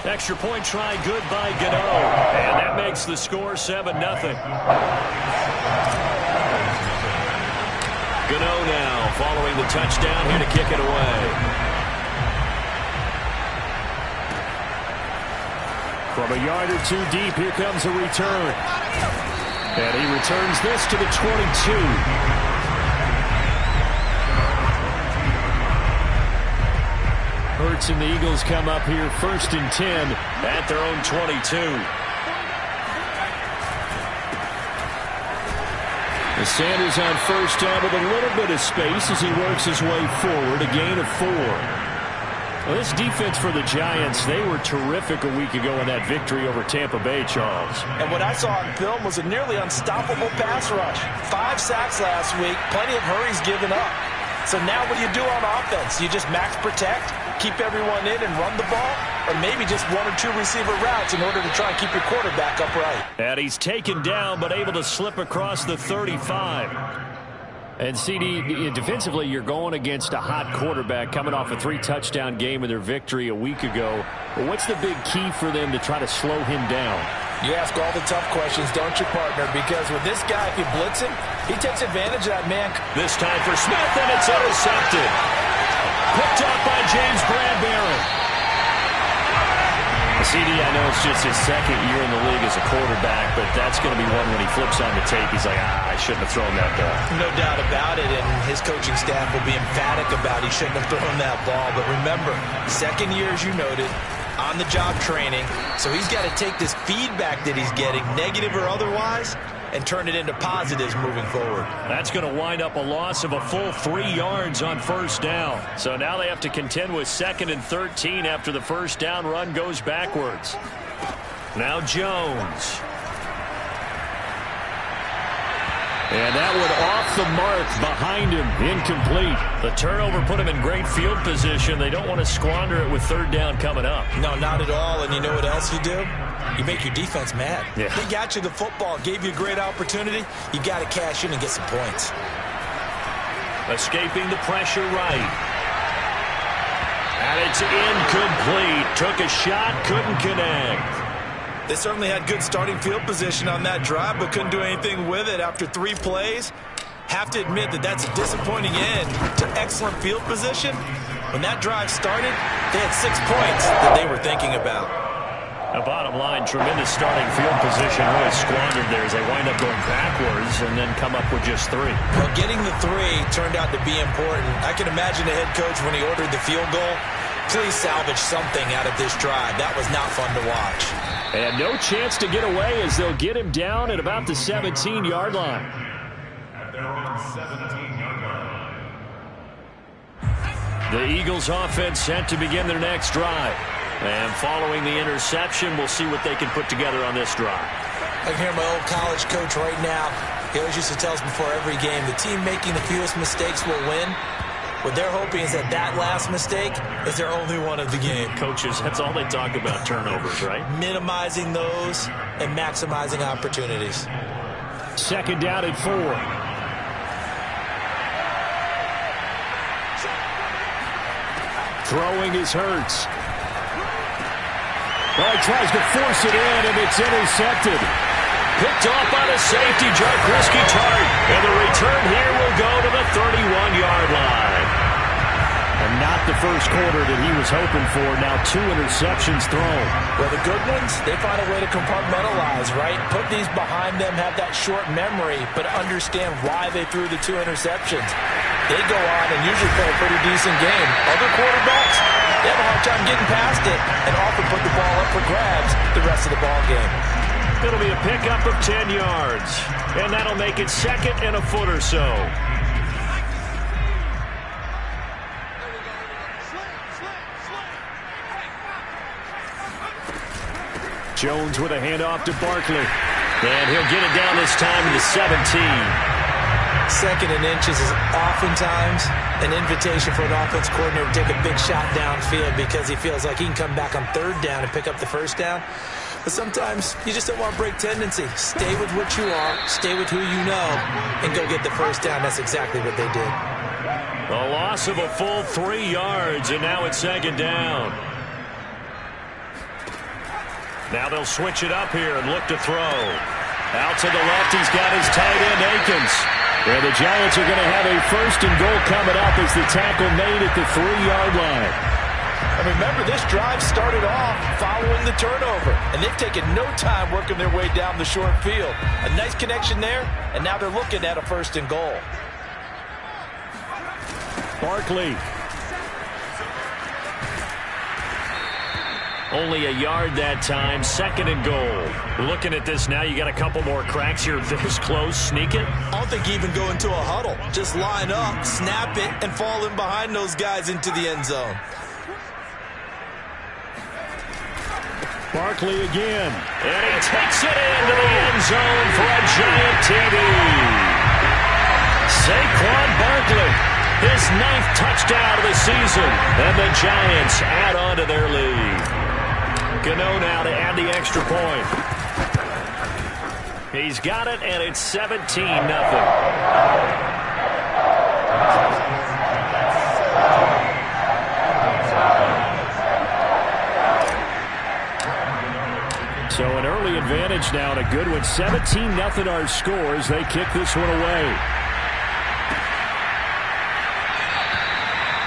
Extra point try good by Gano. And that makes the score 7-0. Gano now following the touchdown here to kick it away. From a yard or two deep, here comes a return. And he returns this to the 22. Hurts and the Eagles come up here 1st and 10 at their own 22. Sanders on first down with a little bit of space as he works his way forward, a gain of 4. Well, this defense for the Giants, they were terrific a week ago in that victory over Tampa Bay, Charles. And what I saw on film was a nearly unstoppable pass rush. 5 sacks last week, plenty of hurries given up. So now what do you do on offense? You just max protect, keep everyone in and run the ball, or maybe just 1 or 2 receiver routes in order to try and keep your quarterback upright. And he's taken down but able to slip across the 35. And CD, defensively, you're going against a hot quarterback coming off a 3-touchdown game in their victory a week ago. But what's the big key for them to try to slow him down? You ask all the tough questions, don't you, partner? Because with this guy, if you blitz him, he takes advantage of that man. This time for Smith, and it's intercepted. Picked up by James Bradbury. CD, I know it's just his 2nd year in the league as a quarterback, but that's going to be one when he flips on the tape. He's like, I shouldn't have thrown that ball. No doubt about it, and his coaching staff will be emphatic about he shouldn't have thrown that ball. But remember, 2nd year, as you noted, on-the-job training, so he's got to take this feedback that he's getting, negative or otherwise, and turn it into positives moving forward. That's going to wind up a loss of a full 3 yards on first down. So now they have to contend with 2nd and 13 after the first down run goes backwards. Now Jones. And that one off the mark behind him, incomplete. The turnover put him in great field position. They don't want to squander it with 3rd down coming up. No, not at all. And you know what else you do? You make your defense mad. Yeah. They got you the football, gave you a great opportunity. You got to cash in and get some points. Escaping the pressure right. And it's incomplete. Took a shot, couldn't connect. They certainly had good starting field position on that drive, but couldn't do anything with it after 3 plays. Have to admit that that's a disappointing end to excellent field position. When that drive started, they had 6 points that they were thinking about. The bottom line, tremendous starting field position, really squandered there as they wind up going backwards and then come up with just 3. Well, getting the 3 turned out to be important. I can imagine the head coach when he ordered the field goal, please salvage something out of this drive. That was not fun to watch. And no chance to get away as they'll get him down at about the 17-yard line. At their own 17-yard line. The Eagles offense set to begin their next drive. And following the interception, we'll see what they can put together on this drive. I can hear my old college coach right now. He always used to tell us before every game, the team making the fewest mistakes will win. What they're hoping is that that last mistake is their only one of the game. Coaches, that's all they talk about, turnovers, right? Minimizing those and maximizing opportunities. 2nd down at 4. Throwing is Hurts. Well, he tries to force it in, and it's intercepted. Picked off by the safety, Jaquiski Tartt. And the return here will go to the 31-yard line. And not the first quarter that he was hoping for. Now 2 interceptions thrown. Well, the good ones, they find a way to compartmentalize, right? Put these behind them, have that short memory, but understand why they threw the 2 interceptions. They go on and usually play a pretty decent game. Other quarterbacks, they have a hard time getting past it and often put the ball up for grabs the rest of the ball game. It'll be a pickup of 10 yards. And that'll make it 2nd and a foot or so. Jones with a handoff to Barkley. And he'll get it down this time to the 17. 2nd and inches is oftentimes an invitation for an offense coordinator to take a big shot downfield because he feels like he can come back on 3rd down and pick up the 1st down. But sometimes you just don't want to break tendency. Stay with what you are, stay with who you know, and go get the 1st down. That's exactly what they did. A loss of a full 3 yards, and now it's 2nd down. Now they'll switch it up here and look to throw. Out to the left, he's got his tight end, Akins. And the Giants are going to have a 1st and goal coming up as the tackle made at the 3-yard line. And remember, this drive started off following the turnover, and they've taken no time working their way down the short field. A nice connection there, and now they're looking at a 1st and goal. Barkley. Only a yard that time, 2nd and goal. Looking at this now, you got a couple more cracks here this close. Sneak it. I don't think even go into a huddle. Just line up, snap it, and fall in behind those guys into the end zone. Barkley again. And he takes it into the end zone for a Giant TD. Saquon Barkley, his 9th touchdown of the season. And the Giants add on to their lead. Gano now to add the extra point. He's got it, and it's 17-0. So an early advantage now, and a good one. 17-0 our score as they kick this one away.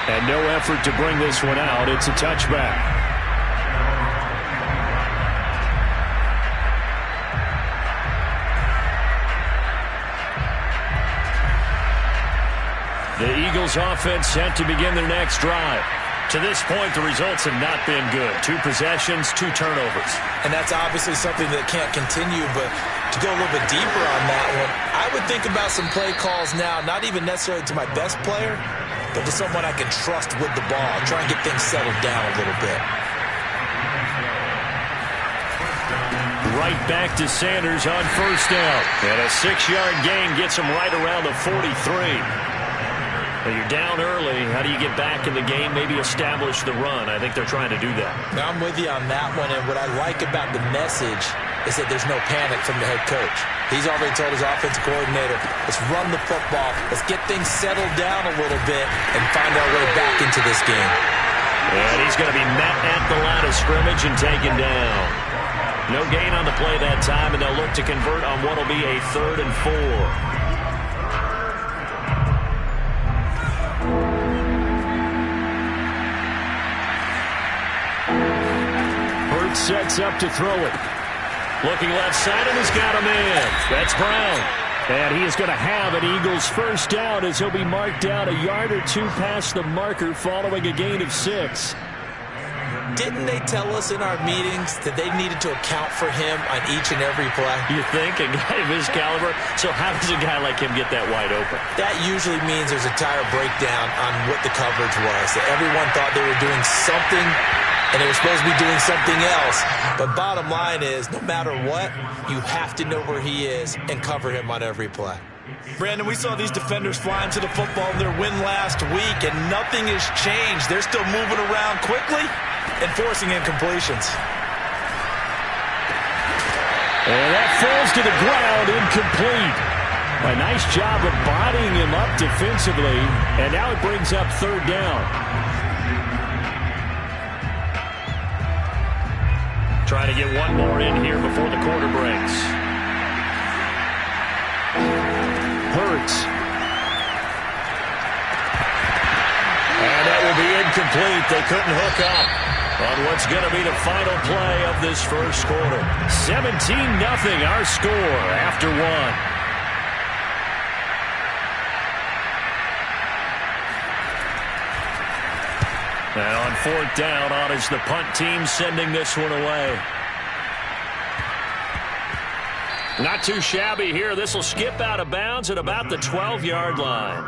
And no effort to bring this one out. It's a touchback. The Eagles offense set to begin their next drive. To this point, the results have not been good. 2 possessions, 2 turnovers. And that's obviously something that can't continue, but to go a little bit deeper on that one, I would think about some play calls now, not even necessarily to my best player, but to someone I can trust with the ball. Try and get things settled down a little bit. Right back to Sanders on 1st down. And a 6-yard gain gets him right around the 43. Well, you're down early. How do you get back in the game? Maybe establish the run. I think they're trying to do that. Now, I'm with you on that one, and what I like about the message is that there's no panic from the head coach. He's already told his offensive coordinator, let's run the football, let's get things settled down a little bit and find our way back into this game. And he's going to be met at the line of scrimmage and taken down. No gain on the play that time, and they'll look to convert on what will be a 3rd and 4. Sets up to throw it. Looking left side, and he's got him in. That's Brown. And he is going to have an Eagles 1st down as he'll be marked down a yard or 2 past the marker following a gain of 6. Didn't they tell us in our meetings that they needed to account for him on each and every play? You think? A guy of his caliber? So how does a guy like him get that wide open? That usually means there's a tire breakdown on what the coverage was. That everyone thought they were doing something, and they were supposed to be doing something else. But bottom line is, no matter what, you have to know where he is and cover him on every play. Brandon, we saw these defenders flying to the football in their win last week, and nothing has changed. They're still moving around quickly and forcing incompletions. And that falls to the ground, incomplete. A nice job of bodying him up defensively, and now it brings up 3rd down. Trying to get one more in here before the quarter breaks. Hurts. And that will be incomplete. They couldn't hook up on what's going to be the final play of this 1st quarter. 17-0 our score after 1. And on 4th down, on is the punt team sending this one away. Not too shabby here. This will skip out of bounds at about the 12-yard line.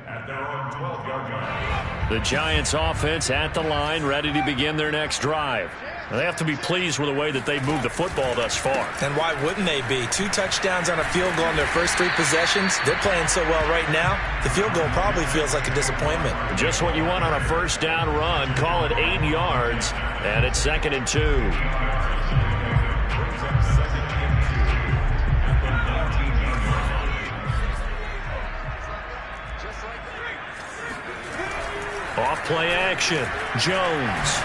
At their own 12-yard line. The Giants offense at the line, ready to begin their next drive. They have to be pleased with the way that they've moved the football thus far. And why wouldn't they be? 2 touchdowns on a field goal in their first 3 possessions. They're playing so well right now, the field goal probably feels like a disappointment. Just what you want on a 1st down run. Call it 8 yards, and it's 2nd and 2. Off play action. Jones.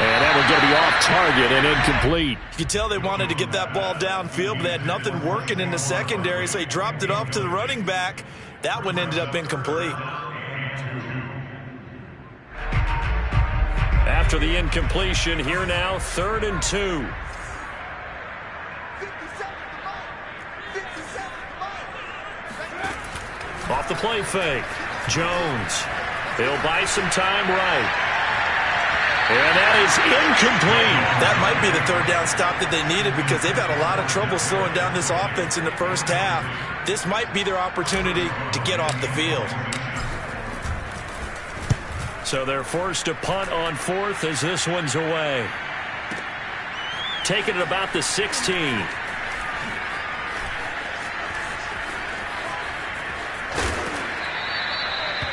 And that one going to be off target and incomplete. You could tell they wanted to get that ball downfield, but they had nothing working in the secondary, so he dropped it off to the running back. That one ended up incomplete. After the incompletion, here now, 3rd and 2. Off the play fake. Jones. He'll buy some time right. And that is incomplete. That might be the 3rd down stop that they needed because they've had a lot of trouble slowing down this offense in the first half. This might be their opportunity to get off the field. So they're forced to punt on 4th as this one's away. Taking it about the 16.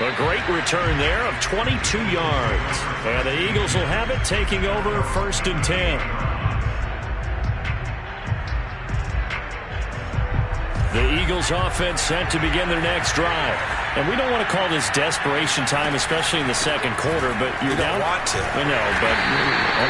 A great return there of 22 yards. And the Eagles will have it, taking over 1st and 10. The Eagles offense set to begin their next drive. And we don't want to call this desperation time, especially in the second quarter, but you're down. You don't want to. I know, but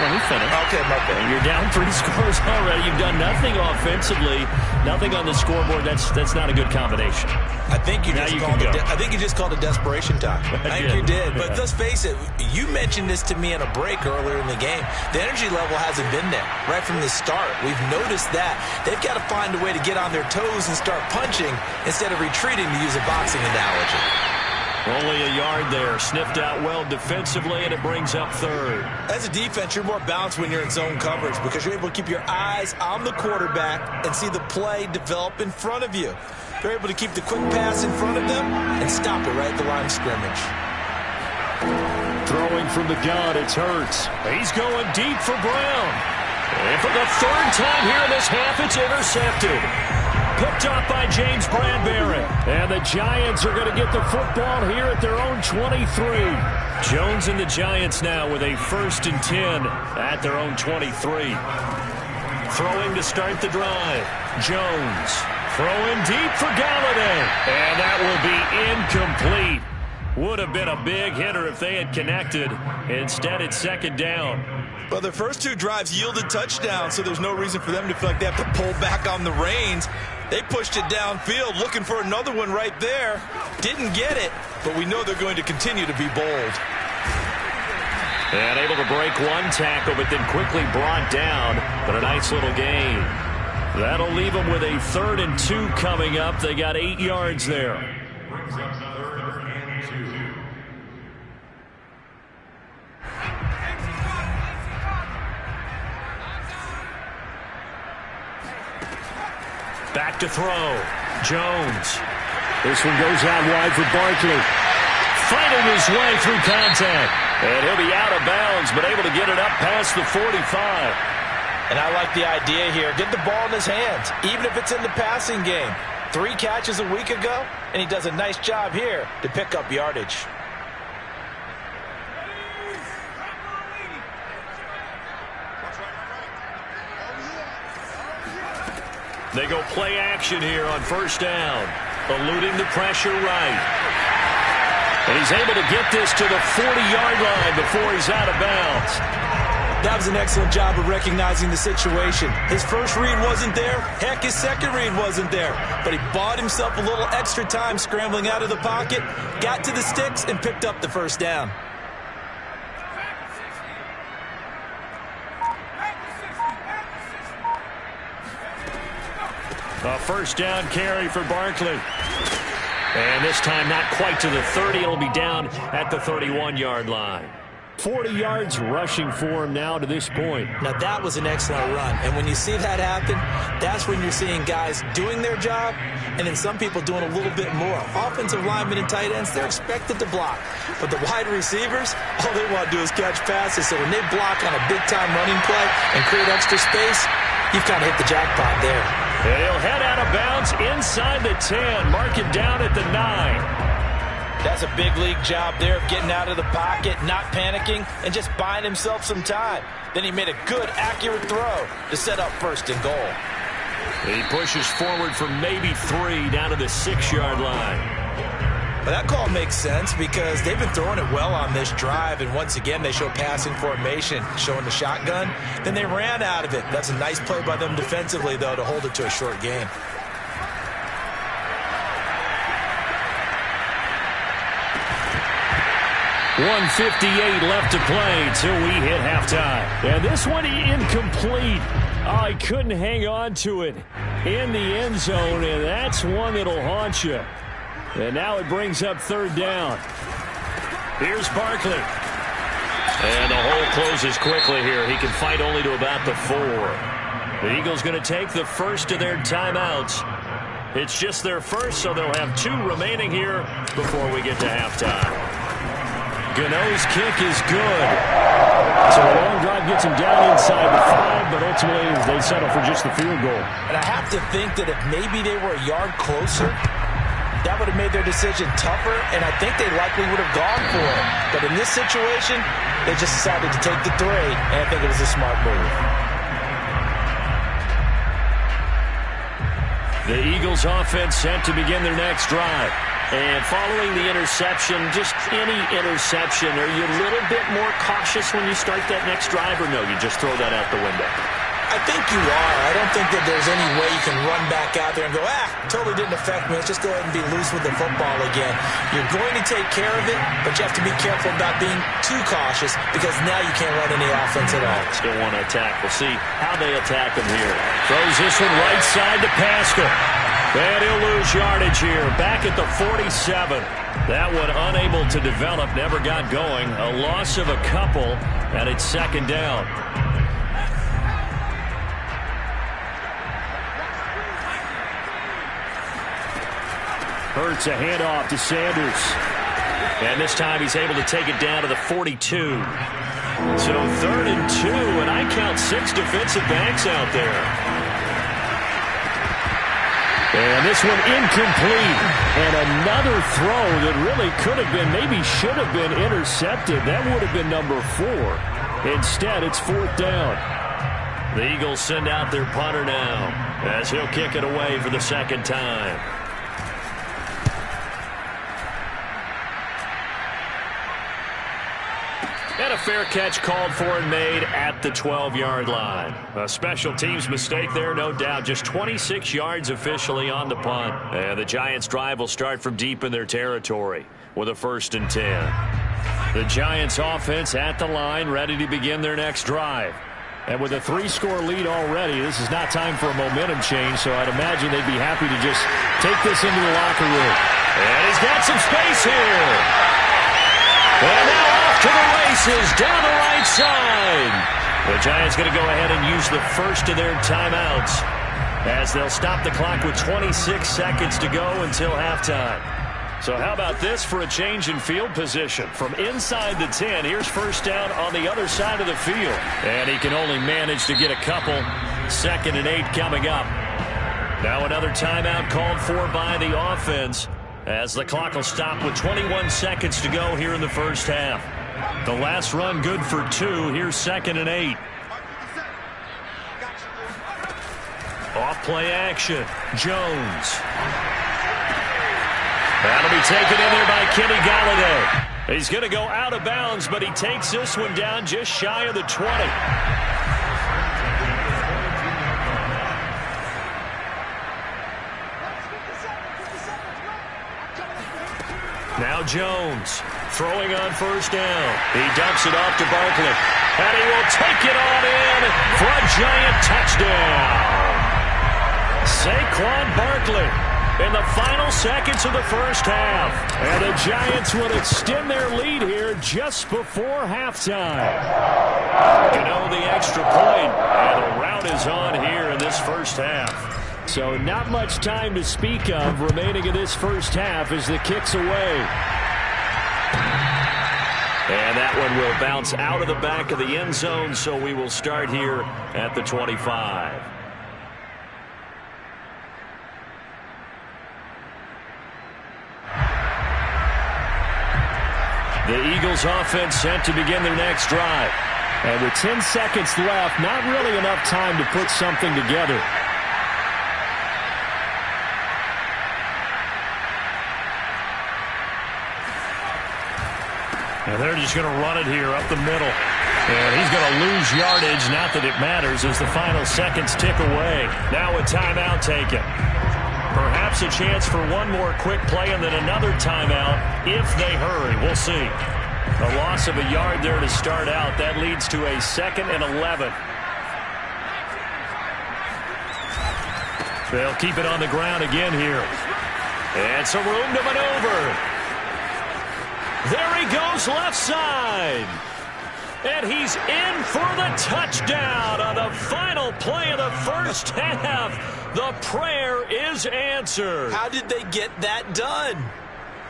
let me finish. Okay, my bad. You're down 3 scores already. You've done nothing offensively, nothing on the scoreboard. That's not a good combination. I think you just called it desperation time. I think you did. But let's face it, you mentioned this to me in a break earlier in the game. The energy level hasn't been there right from the start. We've noticed that. They've got to find a way to get on their toes and start punching instead of retreating, to use a boxing analogy. Only a yard there. Sniffed out well defensively, and it brings up 3rd. As a defense, you're more balanced when you're in zone coverage because you're able to keep your eyes on the quarterback and see the play develop in front of you. They're able to keep the quick pass in front of them and stop it right at the line of scrimmage. Throwing from the gun, it's Hurts. He's going deep for Brown. And for the 3rd time here in this half, it's intercepted. Picked up by James Bradbury. And the Giants are going to get the football here at their own 23. Jones and the Giants now with a 1st and 10 at their own 23. Throwing to start the drive. Jones throwing deep for Galladay. And that will be incomplete. Would have been a big hitter if they had connected. Instead, it's 2nd down. Well, their first 2 drives yielded touchdowns, so there's no reason for them to feel like they have to pull back on the reins. They pushed it downfield, looking for another one right there. Didn't get it, but we know they're going to continue to be bold. And able to break one tackle, but then quickly brought down. But a nice little gain. That'll leave them with a 3rd and 2 coming up. They got 8 yards there. Brings up 3rd and 2. Back to throw. Jones. This one goes out wide for Barkley. Fighting his way through contact. And he'll be out of bounds, but able to get it up past the 45. And I like the idea here. Get the ball in his hands, even if it's in the passing game. 3 catches a week ago, and he does a nice job here to pick up yardage. They go play action here on 1st down. Eluding the pressure right. And he's able to get this to the 40-yard line before he's out of bounds. That was an excellent job of recognizing the situation. His first read wasn't there. Heck, his second read wasn't there. But he bought himself a little extra time scrambling out of the pocket, got to the sticks, and picked up the 1st down. A 1st down carry for Barkley. And this time not quite to the 30. It'll be down at the 31-yard line. 40 yards rushing for him now to this point. Now that was an excellent run. And when you see that happen, that's when you're seeing guys doing their job and then some people doing a little bit more. Offensive linemen and tight ends, they're expected to block. But the wide receivers, all they want to do is catch passes. So when they block on a big-time running play and create extra space, you've kind of hit the jackpot there. And he'll head out of bounds inside the 10, mark it down at the 9. That's a big league job there of getting out of the pocket, not panicking, and just buying himself some time. Then he made a good, accurate throw to set up 1st and goal. He pushes forward for maybe 3 down to the 6-yard line. Well, that call makes sense because they've been throwing it well on this drive, and once again they show passing formation, showing the shotgun. Then they ran out of it. That's a nice play by them defensively, though, to hold it to a short game. .158 left to play till we hit halftime. And this one incomplete. Oh, he couldn't hang on to it in the end zone, and that's one that'll haunt you. And now it brings up third down. Here's Barkley. And the hole closes quickly here. He can fight only to about the 4. The Eagles going to take the first of their timeouts. It's just their first, so they'll have 2 remaining here before we get to halftime. Gano's kick is good. So the long drive gets him down inside the 5, but ultimately they settle for just the field goal. And I have to think that if maybe they were a yard closer, that would have made their decision tougher, and I think they likely would have gone for it. But in this situation, they just decided to take the 3, and I think it was a smart move. The Eagles offense set to begin their next drive. And following the interception, just any interception, are you a little bit more cautious when you start that next drive, or no, you just throw that out the window? I think you are. I don't think that there's any way you can run back out there and go, totally didn't affect me. Let's just go ahead and be loose with the football again. You're going to take care of it, but you have to be careful about being too cautious because now you can't run any offense at all. Still want to attack. We'll see how they attack him here. Throws this one right side to Pascal. And he'll lose yardage here. Back at the 47. That one unable to develop, never got going. A loss of a couple, and it's second down. Hurts a handoff to Sanders. And this time he's able to take it down to the 42. So 3rd and 2, and I count 6 defensive backs out there. And this one incomplete. And another throw that really could have been, maybe should have been intercepted. That would have been number 4. Instead, it's 4th down. The Eagles send out their punter now as he'll kick it away for the second time. And a fair catch called for and made at the 12-yard line. A special teams mistake there, no doubt. Just 26 yards officially on the punt. And the Giants' drive will start from deep in their territory with a 1st and 10. The Giants' offense at the line, ready to begin their next drive. And with a 3-score lead already, this is not time for a momentum change, so I'd imagine they'd be happy to just take this into the locker room. And he's got some space here. And now off to the races down the right side. The Giants going to go ahead and use the first of their timeouts as they'll stop the clock with 26 seconds to go until halftime. So how about this for a change in field position? From inside the 10, here's first down on the other side of the field. And he can only manage to get a couple. 2nd and 8 coming up. Now another timeout called for by the offense, as the clock will stop with 21 seconds to go here in the first half. The last run good for 2. Here's 2nd and 8. Off play action. Jones. That'll be taken in there by Kenny Golladay. He's going to go out of bounds, but he takes this one down just shy of the 20. Now Jones throwing on first down. He dumps it off to Barkley. And he will take it on in for a giant touchdown. Saquon Barkley in the final seconds of the first half. And the Giants would extend their lead here just before halftime. Gano the extra point, and the rout is on here in this first half. So not much time to speak of remaining in this first half as the kick's away. And that one will bounce out of the back of the end zone, so we will start here at the 25. The Eagles offense set to begin their next drive. And with 10 seconds left, not really enough time to put something together. And they're just going to run it here up the middle. And he's going to lose yardage. Not that it matters as the final seconds tick away. Now a timeout taken. Perhaps a chance for one more quick play and then another timeout if they hurry. We'll see. A loss of a yard there to start out. That leads to a 2nd and 11. They'll keep it on the ground again here. And some room to maneuver. There he goes left side. And he's in for the touchdown on the final play of the first half. The prayer is answered. How did they get that done?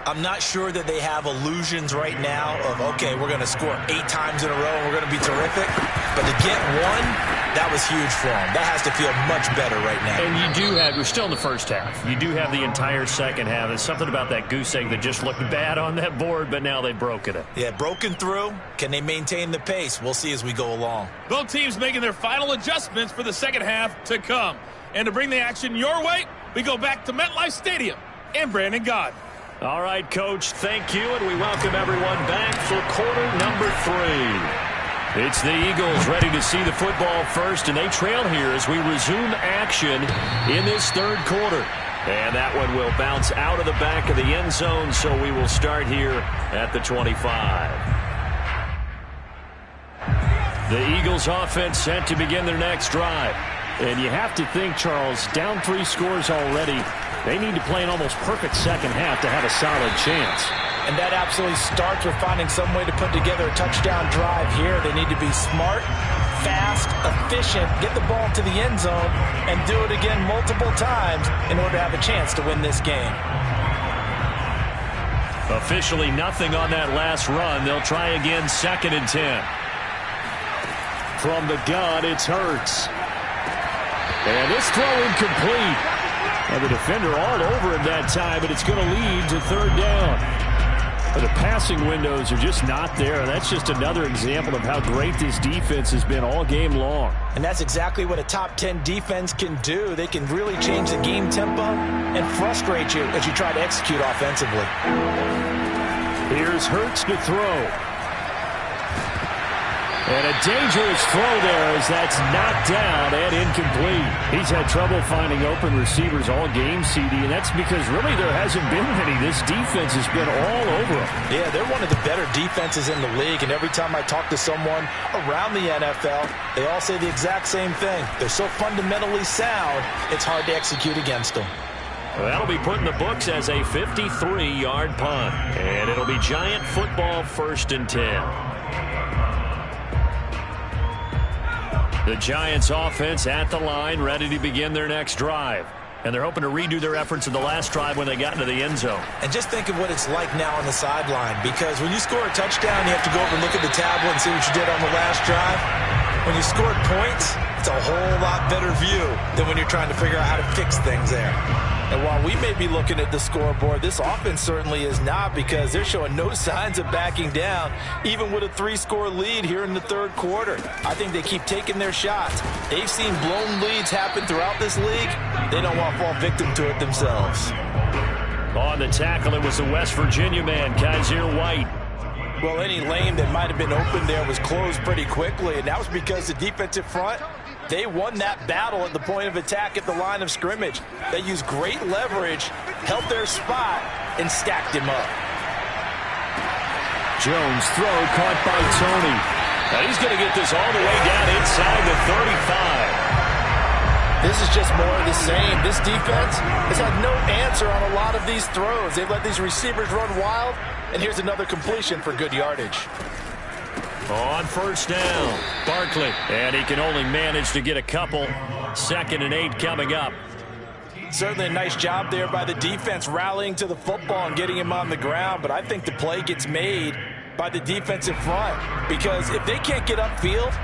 I'm not sure that they have illusions right now of, okay, we're going to score 8 times in a row and we're going to be terrific. But to get one, that was huge for them. That has to feel much better right now. And you do have, we're still in the first half. You do have the entire second half. There's something about that goose egg that just looked bad on that board, but now they've broken it. Yeah, broken through. Can they maintain the pace? We'll see as we go along. Both teams making their final adjustments for the second half to come. And to bring the action your way, we go back to MetLife Stadium and Brandon Gaudin. All right, Coach, thank you, and we welcome everyone back for quarter number 3. It's the Eagles ready to see the football first, and they trail here as we resume action in this third quarter. And that one will bounce out of the back of the end zone, so we will start here at the 25. The Eagles offense set to begin their next drive. And you have to think, Charles, down 3 scores already. They need to play an almost perfect second half to have a solid chance. And that absolutely starts with finding some way to put together a touchdown drive here. They need to be smart, fast, efficient, get the ball to the end zone, and do it again multiple times in order to have a chance to win this game. Officially nothing on that last run. They'll try again 2nd and 10. From the gun, it's Hurts. And this throw incomplete. And the defender all over him that time, but it's going to lead to 3rd down. But the passing windows are just not there. That's just another example of how great this defense has been all game long. And that's exactly what a top 10 defense can do. They can really change the game tempo and frustrate you as you try to execute offensively. Here's Hurts to throw. And a dangerous throw there as that's knocked down and incomplete. He's had trouble finding open receivers all game, CD, and that's because really there hasn't been many. This defense has been all over them. Yeah, they're one of the better defenses in the league, and every time I talk to someone around the NFL, they all say the exact same thing. They're so fundamentally sound, it's hard to execute against them. Well, that'll be put in the books as a 53-yard punt, and it'll be Giant football 1st and 10. The Giants offense at the line, ready to begin their next drive. And they're hoping to redo their efforts in the last drive when they got into the end zone. And just think of what it's like now on the sideline, because when you score a touchdown, you have to go over and look at the tablet and see what you did on the last drive. When you scored points, it's a whole lot better view than when you're trying to figure out how to fix things there. And while we may be looking at the scoreboard, this offense certainly is not, because they're showing no signs of backing down, even with a 3-score lead here in the third quarter. I think they keep taking their shots. They've seen blown leads happen throughout this league. They don't want to fall victim to it themselves. On the tackle, it was the West Virginia man, Kaiser White. Well, any lane that might have been open there was closed pretty quickly, and that was because the defensive front, they won that battle at the point of attack at the line of scrimmage. They used great leverage, held their spot, and stacked him up. Jones throw caught by Tony. Now he's going to get this all the way down inside the 35. This is just more of the same. This defense has had no answer on a lot of these throws. They've let these receivers run wild, and here's another completion for good yardage. On 1st down, Barkley. And he can only manage to get a couple. 2nd and 8 coming up. Certainly a nice job there by the defense rallying to the football and getting him on the ground, but I think the play gets made by the defensive front, because if they can't get upfield,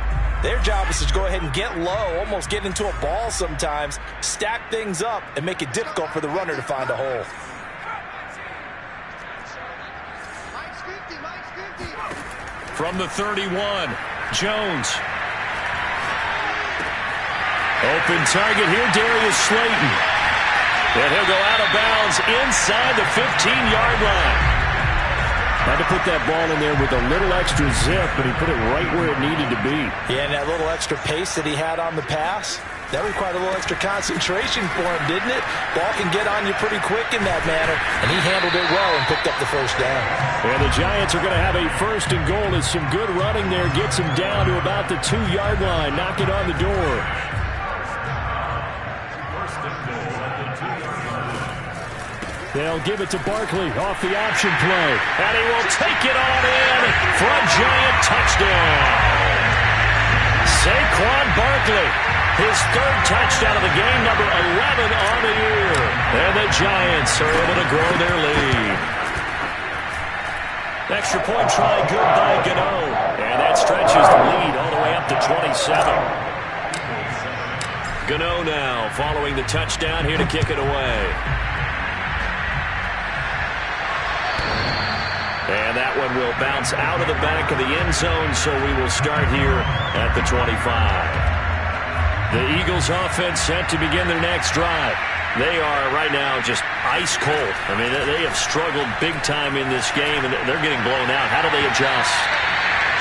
their job is to go ahead and get low, almost get into a ball sometimes, stack things up, and make it difficult for the runner to find a hole. From the 31, Jones. Open target here, Darius Slayton. And he'll go out of bounds inside the 15-yard line. Had to put that ball in there with a little extra zip, but he put it right where it needed to be. Yeah, and that little extra pace that he had on the pass, that required a little extra concentration for him, didn't it? Ball can get on you pretty quick in that manner, and he handled it well and picked up the first down. And the Giants are going to have a 1st and goal as some good running there gets him down to about the 2-yard line. Knock it on the door. They'll give it to Barkley off the option play. And he will take it on in for a Giant touchdown. Saquon Barkley, his 3rd touchdown of the game, number 11 on the year. And the Giants are able to grow their lead. Extra point try good by Gano. And that stretches the lead all the way up to 27. Gano now following the touchdown here to kick it away. And that one will bounce out of the back of the end zone, so we will start here at the 25. The Eagles offense set to begin their next drive. They are right now just ice cold. I mean, they have struggled big time in this game, and they're getting blown out. How do they adjust?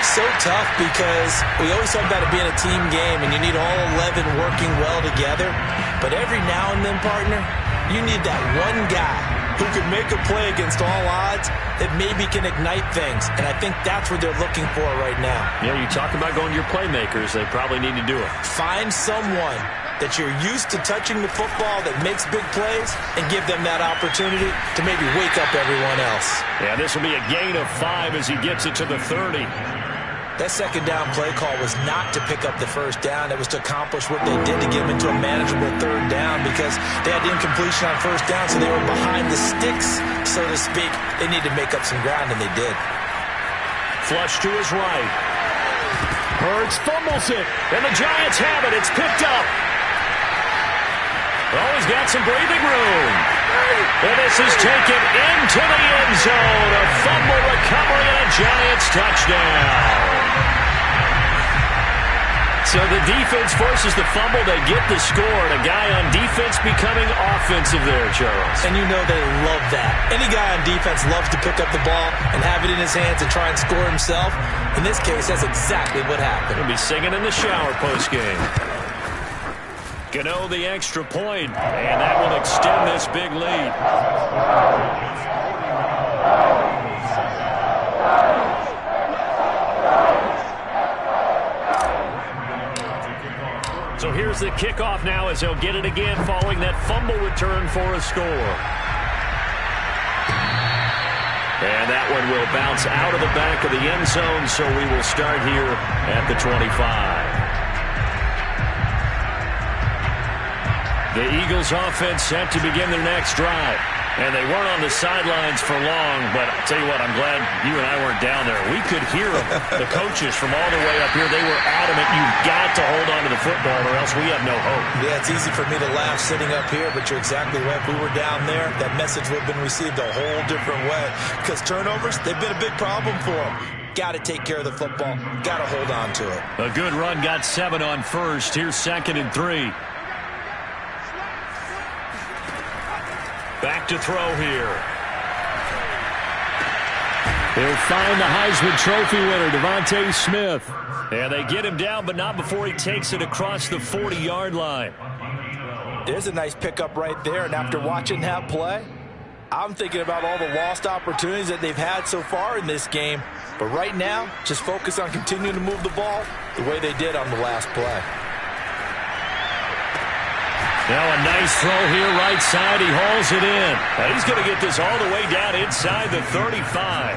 So tough because we always talk about it being a team game, and you need all 11 working well together. But every now and then, partner, you need that one guy who could make a play against all odds that maybe can ignite things. And I think that's what they're looking for right now. Yeah, you talk about going to your playmakers. They probably need to do it. Find someone that you're used to touching the football that makes big plays and give them that opportunity to maybe wake up everyone else. Yeah, this will be a gain of 5 as he gets it to the 30. That 2nd down play call was not to pick up the 1st down. It was to accomplish what they did to get them into a manageable 3rd down because they had incompletion on 1st down, so they were behind the sticks, so to speak. They needed to make up some ground, and they did. Flush to his right. Hurts fumbles it, and the Giants have it. It's picked up. Oh, he's got some breathing room. And this is taken into the end zone. A fumble recovery and a Giants touchdown. So the defense forces the fumble. They get the score. And a guy on defense becoming offensive there, Charles. And you know they love that. Any guy on defense loves to pick up the ball and have it in his hands and try and score himself. In this case, that's exactly what happened. He'll be singing in the shower postgame. Gano the extra point, and that will extend this big lead. So here's the kickoff now as they'll get it again following that fumble return for a score. And that one will bounce out of the back of the end zone, so we will start here at the 25. The Eagles offense set to begin their next drive. And they weren't on the sidelines for long, but I'll tell you what, I'm glad you and I weren't down there. We could hear them, the coaches from all the way up here. They were adamant, you've got to hold on to the football or else we have no hope. Yeah, it's easy for me to laugh sitting up here, but you're exactly right. If we were down there, that message would have been received a whole different way. Because turnovers, they've been a big problem for them. Got to take care of the football. Got to hold on to it. A good run got 7 on first. Here's 2nd and 3. Back to throw here. He'll find the Heisman Trophy winner, Devontae Smith. And they get him down, but not before he takes it across the 40-yard line. There's a nice pickup right there, and after watching that play, I'm thinking about all the lost opportunities that they've had so far in this game. But right now, just focus on continuing to move the ball the way they did on the last play. Now a nice throw here right side. He hauls it in. And he's going to get this all the way down inside the 35.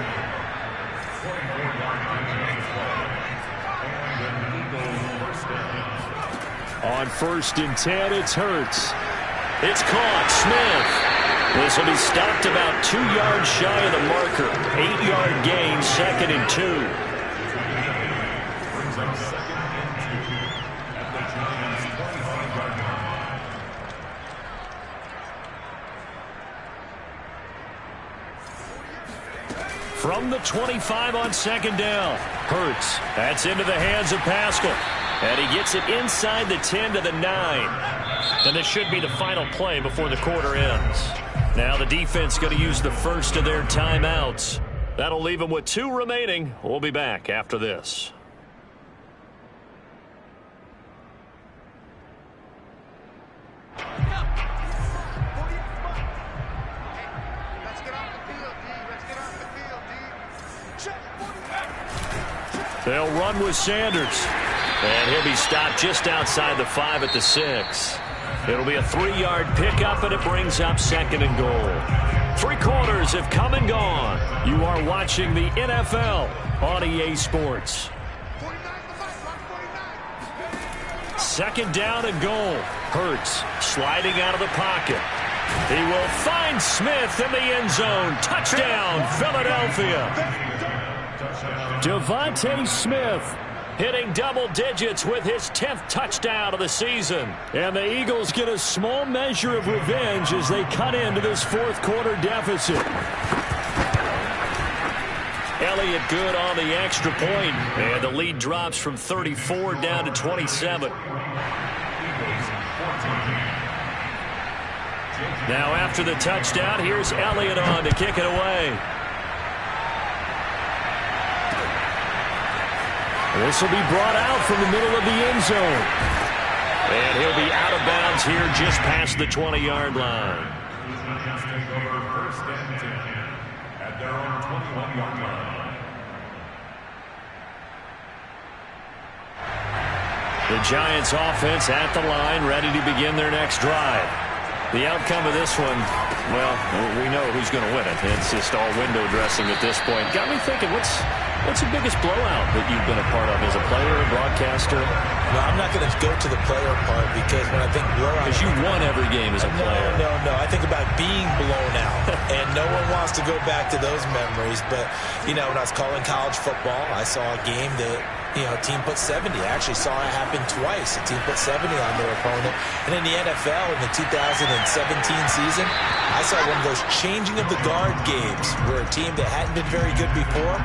On 1st and 10, it's Hurts. It's caught. Smith. This will be stopped about 2 yards shy of the marker. 8-yard gain, 2nd and 2. From the 25 on 2nd down. Hurts. That's into the hands of Pascal. And he gets it inside the 10 to the 9. And this should be the final play before the quarter ends. Now the defense going to use the first of their timeouts. That'll leave him with 2 remaining. We'll be back after this. They'll run with Sanders. And he'll be stopped just outside the 5 at the 6. It'll be a 3-yard pickup, and it brings up 2nd and goal. 3 quarters have come and gone. You are watching the NFL on EA Sports. 2nd down and goal. Hurts sliding out of the pocket. He will find Smith in the end zone. Touchdown, Philadelphia. Devontae Smith hitting double digits with his 10th touchdown of the season. And the Eagles get a small measure of revenge as they cut into this 4th quarter deficit. Elliott good on the extra point, and the lead drops from 34 down to 27. Now after the touchdown, here's Elliott on to kick it away. This will be brought out from the middle of the end zone. And he'll be out of bounds here just past the 20-yard line. At their own 21-yard line. The Giants offense at the line, ready to begin their next drive. The outcome of this one, well, we know who's going to win it. It's just all window dressing at this point. Got me thinking, what's the biggest blowout that you've been a part of as a player or broadcaster? No, I'm not going to go to the player part because when I think blowout... Because you won every game as a player. No. I think about being blown out. And no one wants to go back to those memories. But, when I was calling college football, I saw a game that, a team put 70. I actually saw it happen twice. A team put 70 on their opponent. And in the NFL, in the 2017 season, I saw one of those changing of the guard games where a team that hadn't been very good before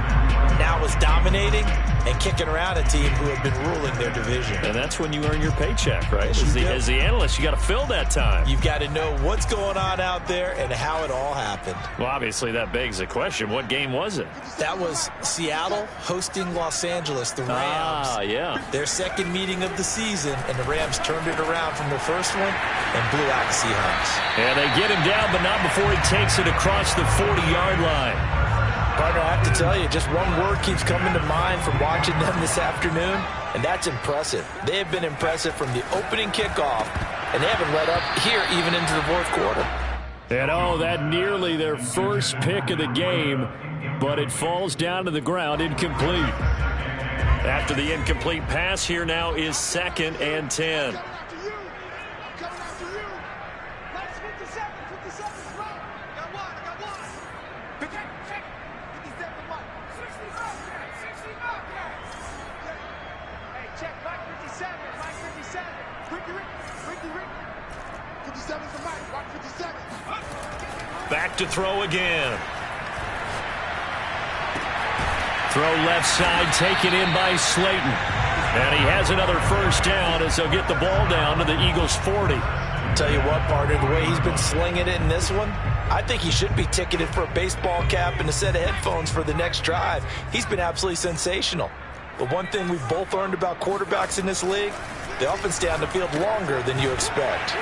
now was dominating and kicking around a team who had been ruling their division. And that's when you earn your paycheck, right? Yes, as the analyst, you got to fill that time. You've got to know what's going on out there and how it all happened. Well, obviously, that begs the question, what game was it? That was Seattle hosting Los Angeles, the Rams. Ah, yeah. Their 2nd meeting of the season, and the Rams turned it around from their first one and blew out the Seahawks. And they get him down, but not before he takes it across the 40-yard line. Partner, I have to tell you, just one word keeps coming to mind from watching them this afternoon, and that's impressive. They have been impressive from the opening kickoff, and they haven't let up here even into the 4th quarter. And that nearly their first pick of the game, but it falls down to the ground incomplete. After the incomplete pass, here now is 2nd and 10. Back to throw again. Throw left side, taken in by Slayton. And he has another first down as they'll get the ball down to the Eagles' 40. Tell you what, partner, the way he's been slinging it in this one, I think he should be ticketed for a baseball cap and a set of headphones for the next drive. He's been absolutely sensational. But one thing we've both learned about quarterbacks in this league, they often stay on the field longer than you expect.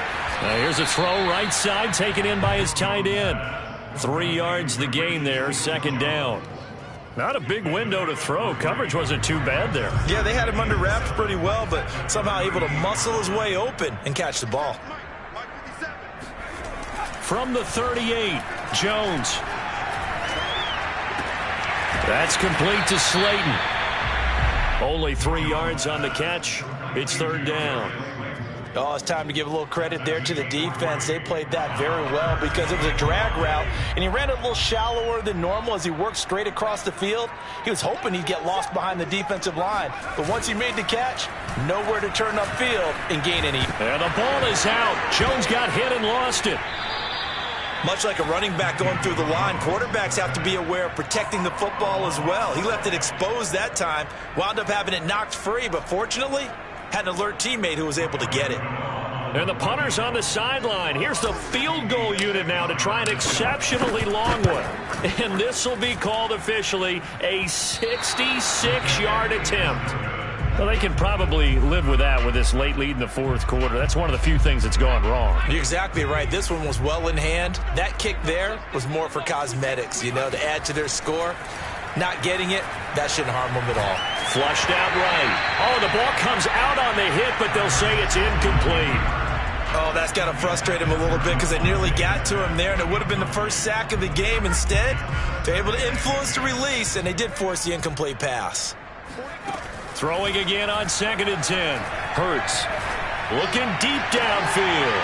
Now here's a throw right side, taken in by his tight end. 3 yards the gain there, 2nd down. Not a big window to throw. Coverage wasn't too bad there. Yeah, they had him under wraps pretty well, but somehow able to muscle his way open and catch the ball. From the 38, Jones. That's complete to Slayton. Only 3 yards on the catch. It's 3rd down. Oh, it's time to give a little credit there to the defense. They played that very well because it was a drag route, and he ran it a little shallower than normal as he worked straight across the field. He was hoping he'd get lost behind the defensive line, but once he made the catch, nowhere to turn upfield and gain any. And the ball is out. Jones got hit and lost it. Much like a running back going through the line, quarterbacks have to be aware of protecting the football as well. He left it exposed that time, wound up having it knocked free, but fortunately, had an alert teammate who was able to get it. And the punter's on the sideline. Here's the field goal unit now to try an exceptionally long one. And this will be called officially a 66-yard attempt. Well, they can probably live with that with this late lead in the fourth quarter. That's one of the few things that's gone wrong. You're exactly right. This one was well in hand. That kick there was more for cosmetics, you know, to add to their score. Not getting it, that shouldn't harm them at all. Flushed out right. Oh, the ball comes out on the hit, but they'll say it's incomplete. Oh, that's got to frustrate him a little bit because they nearly got to him there, and it would have been the first sack of the game. Instead, they're able to influence the release, and they did force the incomplete pass. Throwing again on 2nd and 10. Hurts looking deep downfield.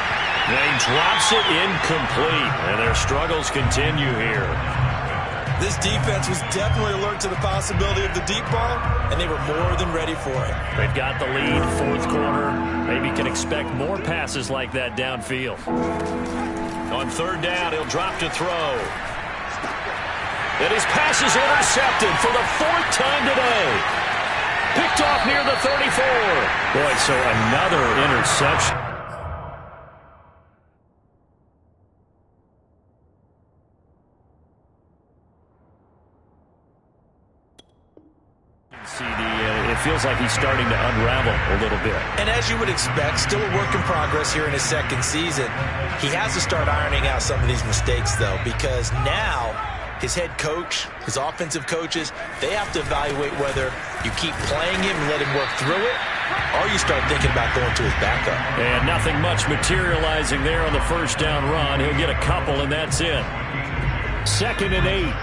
They drops it incomplete, and their struggles continue here. This defense was definitely alert to the possibility of the deep ball, and they were more than ready for it. They've got the lead, fourth quarter. Maybe can expect more passes like that downfield. On 3rd down, he'll drop to throw. And his pass is intercepted for the 4th time today. Picked off near the 34. Boy, so another interception. It feels like he's starting to unravel a little bit. And as you would expect, still a work in progress here in his second season. He has to start ironing out some of these mistakes, though, because now his head coach, his offensive coaches, they have to evaluate whether you keep playing him and let him work through it, or you start thinking about going to his backup. And nothing much materializing there on the first down run. He'll get a couple, and that's it. 2nd and 8.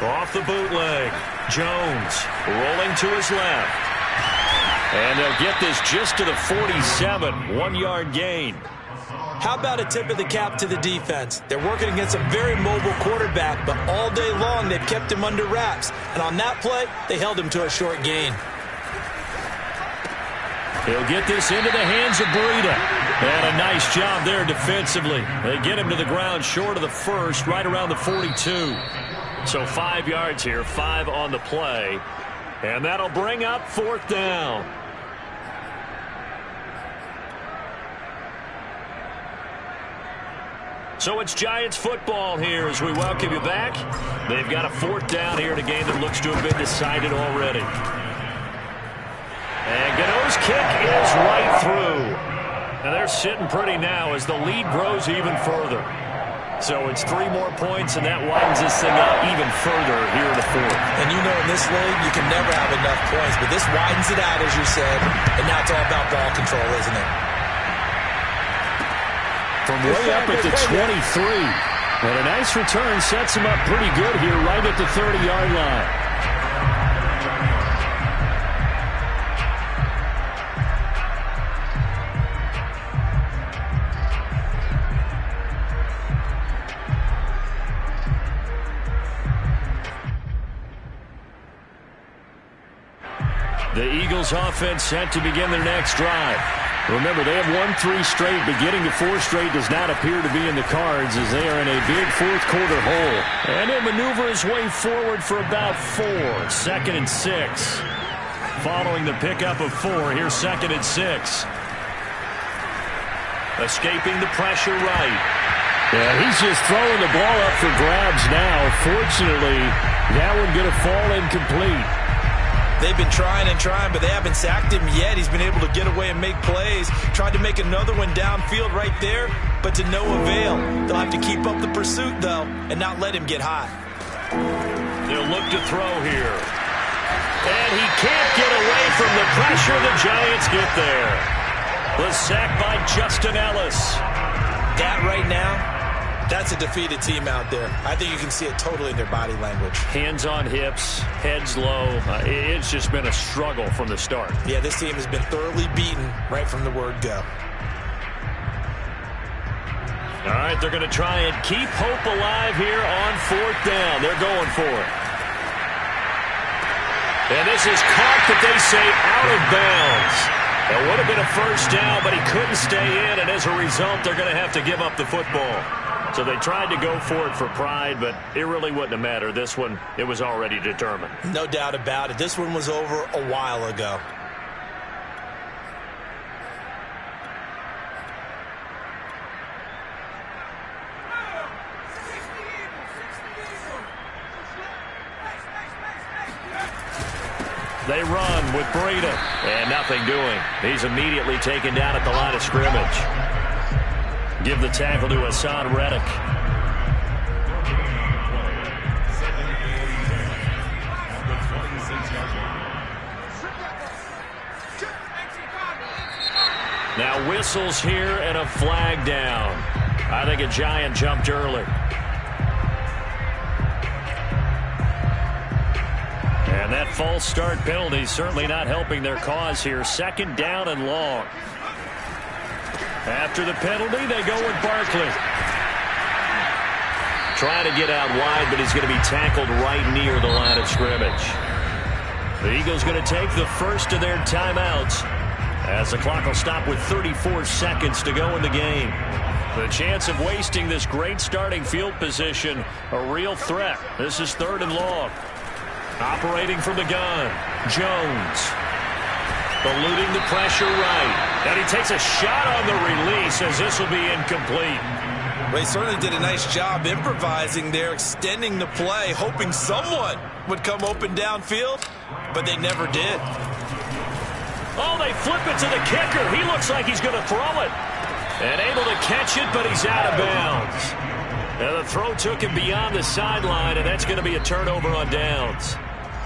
Off the bootleg. Jones rolling to his left. And they'll get this just to the 47. 1-yard gain. How about a tip of the cap to the defense? They're working against a very mobile quarterback, but all day long they've kept him under wraps. And on that play, they held him to a short gain. He'll get this into the hands of Breida. And a nice job there defensively. They get him to the ground short of the first, right around the 42. So 5 yards here, 5 on the play. And that'll bring up 4th down. So it's Giants football here as we welcome you back. They've got a 4th down here in a game that looks to have been decided already. And Gano's kick is right through. And they're sitting pretty now as the lead grows even further. So it's 3 more points, and that widens this thing out even further here in the 4th. And you know in this league, you can never have enough points, but this widens it out, as you said, and now it's all about ball control, isn't it? From way up at the 23. And a nice return sets him up pretty good here right at the 30-yard line. The Eagles offense set to begin their next drive. Remember, they have won 3 straight, but getting to 4 straight does not appear to be in the cards as they are in a big fourth quarter hole. And he'll maneuver his way forward for about 4. 2nd and 6. Following the pickup of 4, here's 2nd and 6. Escaping the pressure right. Yeah, he's just throwing the ball up for grabs now. Fortunately, that one going to fall incomplete. They've been trying and trying, but they haven't sacked him yet. He's been able to get away and make plays. Tried to make another one downfield right there, but to no avail. They'll have to keep up the pursuit, though, and not let him get hot. They'll look to throw here. And he can't get away from the pressure. The Giants get there. The sack by Justin Ellis. That right now, that's a defeated team out there. I think you can see it totally in their body language. Hands on hips, heads low. It's just been a struggle from the start. Yeah, this team has been thoroughly beaten right from the word go. All right, they're going to try and keep hope alive here on 4th down. They're going for it. And this is caught, but they say out of bounds. It would have been a first down, but he couldn't stay in, and as a result, they're going to have to give up the football. So they tried to go for it for pride, but it really wouldn't have mattered. This one, it was already determined. No doubt about it. This one was over a while ago. They run with Breida, and nothing doing. He's immediately taken down at the line of scrimmage. Give the tackle to Hassan Reddick. Now whistles here and a flag down. I think a giant jumped early. And that false start penalty certainly not helping their cause here. Second down and long. After the penalty, they go with Barkley. Trying to get out wide, but he's going to be tackled right near the line of scrimmage. The Eagles going to take the first of their timeouts as the clock will stop with 34 seconds to go in the game. The chance of wasting this great starting field position, a real threat. This is third and long. Operating from the gun, Jones. Eluding the pressure right. And he takes a shot on the release as this will be incomplete. Well, he certainly did a nice job improvising there, extending the play, hoping someone would come open downfield, but they never did. Oh, they flip it to the kicker. He looks like he's going to throw it. And able to catch it, but he's out of bounds. And the throw took him beyond the sideline, and that's going to be a turnover on downs.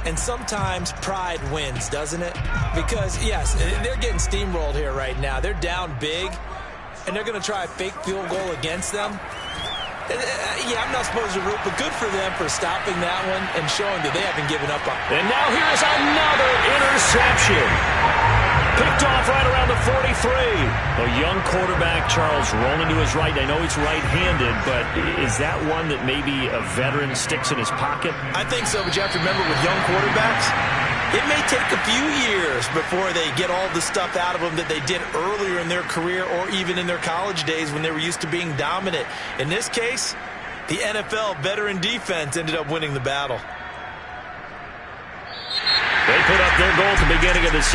And sometimes pride wins, doesn't it? Because, yes, they're getting steamrolled here right now. They're down big, and they're going to try a fake field goal against them. Yeah, I'm not supposed to root, but good for them for stopping that one and showing that they haven't given up on it. And now here's another interception. Picked off right around the 43. A young quarterback, Charles, rolling to his right. I know he's right-handed, but is that one that maybe a veteran sticks in his pocket? I think so, but you have to remember with young quarterbacks, it may take a few years before they get all the stuff out of them that they did earlier in their career or even in their college days when they were used to being dominant. In this case, the NFL veteran defense ended up winning the battle. They put up their goal at the beginning of the season.